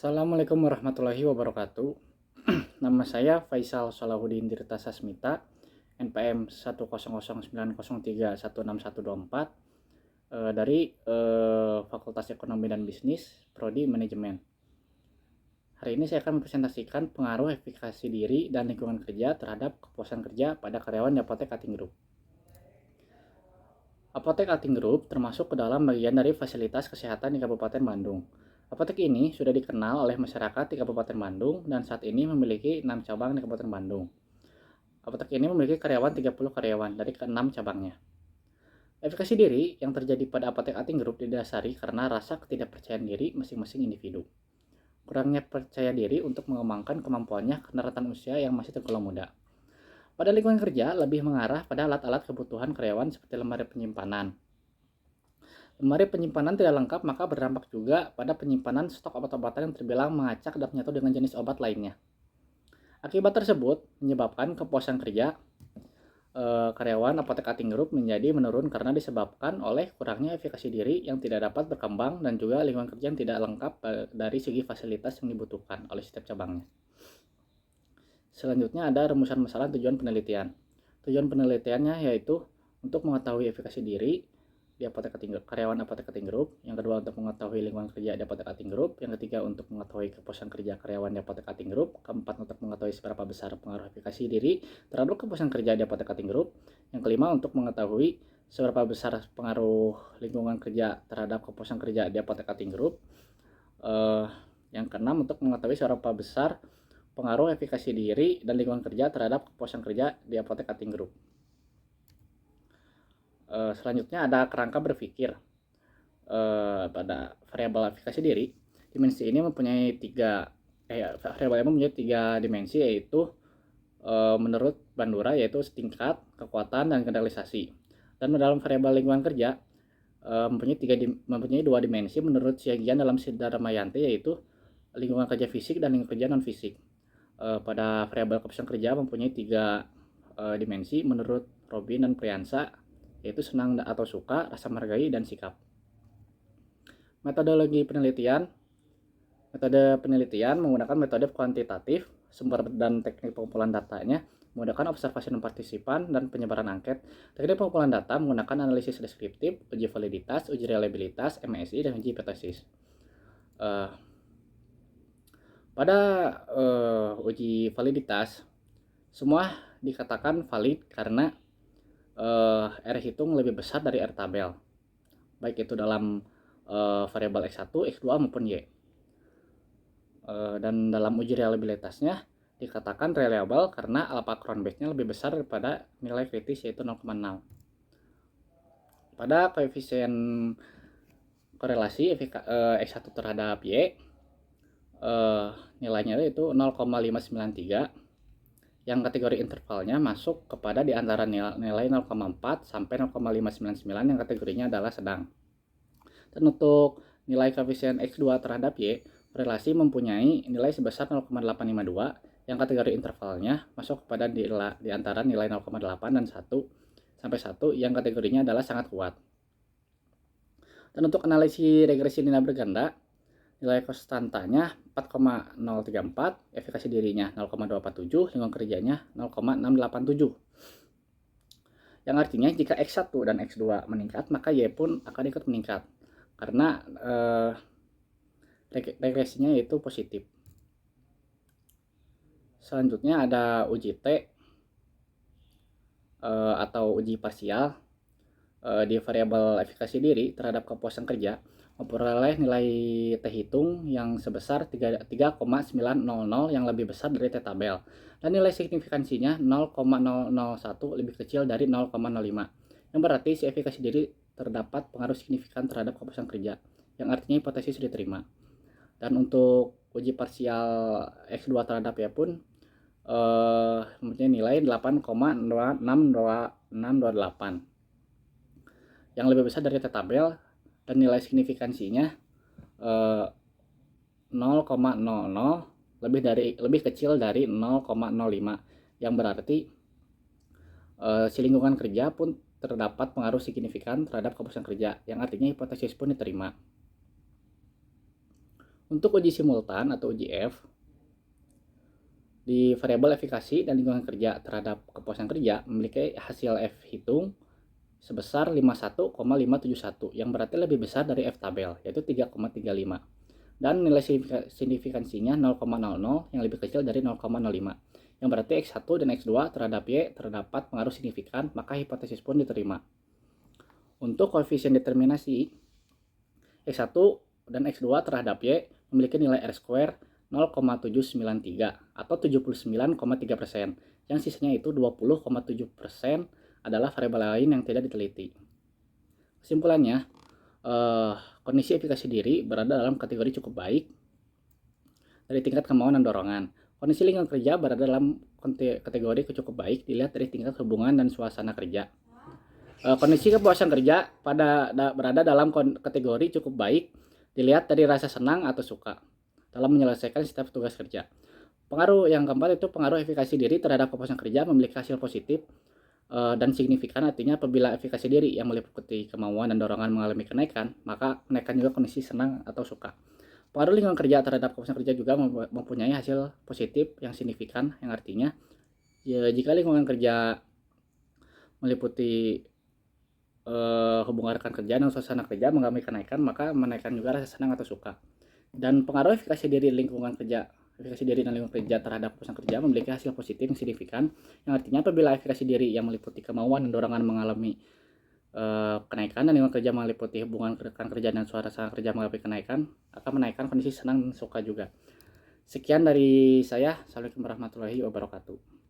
Assalamualaikum warahmatullahi wabarakatuh. Nama saya Faisal Salahuddin Tirta Sasmita, NPM 10090316124 dari Fakultas Ekonomi dan Bisnis, Prodi Manajemen. Hari ini saya akan mempresentasikan pengaruh efikasi diri dan lingkungan kerja terhadap kepuasan kerja pada karyawan di Apotek Kating Group. Apotek Kating Group termasuk ke dalam bagian dari fasilitas kesehatan di Kabupaten Bandung. Apotek ini sudah dikenal oleh masyarakat di Kabupaten Bandung dan saat ini memiliki 6 cabang di Kabupaten Bandung. Apotek ini memiliki karyawan 30 karyawan dari ke-6 cabangnya. Efikasi diri yang terjadi pada Apotek Kating Group didasari karena rasa ketidakpercayaan diri masing-masing individu. Kurangnya percaya diri untuk mengembangkan kemampuannya karena rentan usia yang masih tergolong muda. Pada lingkungan kerja lebih mengarah pada alat-alat kebutuhan karyawan seperti lemari penyimpanan. Lemari penyimpanan tidak lengkap maka berdampak juga pada penyimpanan stok obat-obatan yang terbilang mengacak dan menyatu dengan jenis obat lainnya. Akibat tersebut menyebabkan kepuasan kerja karyawan Apotek Kating Group menjadi menurun karena disebabkan oleh kurangnya efikasi diri yang tidak dapat berkembang dan juga lingkungan kerja yang tidak lengkap dari segi fasilitas yang dibutuhkan oleh setiap cabangnya. Selanjutnya ada rumusan masalah tujuan penelitian. Tujuan penelitiannya yaitu untuk mengetahui efikasi diri di Apotek Kating Group, karyawan Apotek Kating Group. Yang kedua untuk mengetahui lingkungan kerja di Apotek Kating Group. Yang ketiga untuk mengetahui kepuasan kerja karyawan di Apotek Kating Group. Keempat untuk mengetahui seberapa besar pengaruh efikasi diri terhadap kepuasan kerja di Apotek Kating Group. Yang kelima untuk mengetahui seberapa besar pengaruh lingkungan kerja terhadap kepuasan kerja di Apotek Kating Group. Yang keenam untuk mengetahui seberapa besar pengaruh efikasi diri dan lingkungan kerja terhadap kepuasan kerja di Apotek Kating Group. Selanjutnya ada kerangka berpikir pada variabel efikasi diri. Dimensi ini mempunyai tiga dimensi, yaitu menurut Bandura yaitu tingkat, kekuatan, dan generalisasi. Dan dalam variabel lingkungan kerja mempunyai dua dimensi menurut Siagian dalam Sidarmayanti, yaitu lingkungan kerja fisik dan lingkungan kerja non fisik. Pada variabel kepuasan kerja mempunyai tiga dimensi menurut Robin dan Priyansa, yaitu senang atau suka, rasa menghargai, dan sikap. Metode penelitian menggunakan metode kuantitatif, sumber dan teknik pengumpulan datanya, menggunakan observasi non-partisipan dan penyebaran angket. Teknik pengumpulan data menggunakan analisis deskriptif, uji validitas, uji reliabilitas, MSI, dan uji hipotesis. Pada uji validitas, semua dikatakan valid karena R hitung lebih besar dari R tabel, baik itu dalam variabel X1, X2 maupun Y. Dan dalam uji reliabilitasnya dikatakan reliable karena alpha Cronbach-nya lebih besar daripada nilai kritis, yaitu 0,0. Pada koefisien korelasi X1 terhadap Y, nilainya itu 0,593, yang kategori intervalnya masuk kepada di antara nilai 0,4 sampai 0,599 yang kategorinya adalah sedang. Dan untuk nilai koefisien X2 terhadap Y, korelasi mempunyai nilai sebesar 0,852 yang kategori intervalnya masuk kepada di antara nilai 0,8 dan 1 sampai 1 yang kategorinya adalah sangat kuat. Dan untuk analisis regresi linear berganda, nilai konstantanya 4,034, efikasi dirinya 0,247, lingkungan kerjanya 0,687. Yang artinya jika X1 dan X2 meningkat, maka Y pun akan ikut meningkat karena regresinya yaitu positif. Selanjutnya ada uji T atau uji parsial di variabel efikasi diri terhadap kepuasan kerja memperoleh nilai T hitung yang sebesar 3,900 yang lebih besar dari T tabel, dan nilai signifikansinya 0,001 lebih kecil dari 0,05, yang berarti si efikasi diri terdapat pengaruh signifikan terhadap kepuasan kerja, yang artinya hipotesis diterima. Dan untuk uji parsial X2 terhadap Y pun mempunyai nilai 8,62628 yang lebih besar dari T tabel, dan nilai signifikansinya 0,00 lebih kecil dari 0,05, yang berarti si lingkungan kerja pun terdapat pengaruh signifikan terhadap kepuasan kerja, yang artinya hipotesis pun diterima. Untuk uji simultan atau uji F, di variabel efikasi dan lingkungan kerja terhadap kepuasan kerja memiliki hasil F hitung sebesar 51,571 yang berarti lebih besar dari F tabel, yaitu 3,35. Dan nilai signifikansinya 0,00 yang lebih kecil dari 0,05. Yang berarti X1 dan X2 terhadap Y terdapat pengaruh signifikan, maka hipotesis pun diterima. Untuk koefisien determinasi, X1 dan X2 terhadap Y memiliki nilai R-square 0,793 atau 79,3%, yang sisanya itu 20,7% adalah variabel lain yang tidak diteliti. Kesimpulannya, kondisi efikasi diri berada dalam kategori cukup baik dari tingkat kemauan dan dorongan. Kondisi lingkungan kerja berada dalam kategori cukup baik dilihat dari tingkat hubungan dan suasana kerja. Kondisi kepuasan kerja berada dalam kategori cukup baik dilihat dari rasa senang atau suka dalam menyelesaikan setiap tugas kerja. Pengaruh yang keempat itu pengaruh efikasi diri terhadap kepuasan kerja memiliki hasil positif dan signifikan, artinya apabila efikasi diri yang meliputi kemauan dan dorongan mengalami kenaikan, maka kenaikan juga kondisi senang atau suka. Pengaruh lingkungan kerja terhadap kepuasan kerja juga mempunyai hasil positif yang signifikan, yang artinya jika lingkungan kerja meliputi hubungan rekan kerja dan suasana kerja mengalami kenaikan, maka menaikkan juga rasa senang atau suka. Dan pengaruh efikasi diri dan lingkungan kerja terhadap kepuasan kerja memiliki hasil positif yang signifikan, yang artinya apabila efikasi diri yang meliputi kemauan dan dorongan mengalami kenaikan dan lingkungan kerja meliputi hubungan rekan kerja dan suasana kerja mengalami kenaikan, akan menaikkan kondisi senang dan suka juga. Sekian dari saya. Assalamualaikum warahmatullahi wabarakatuh.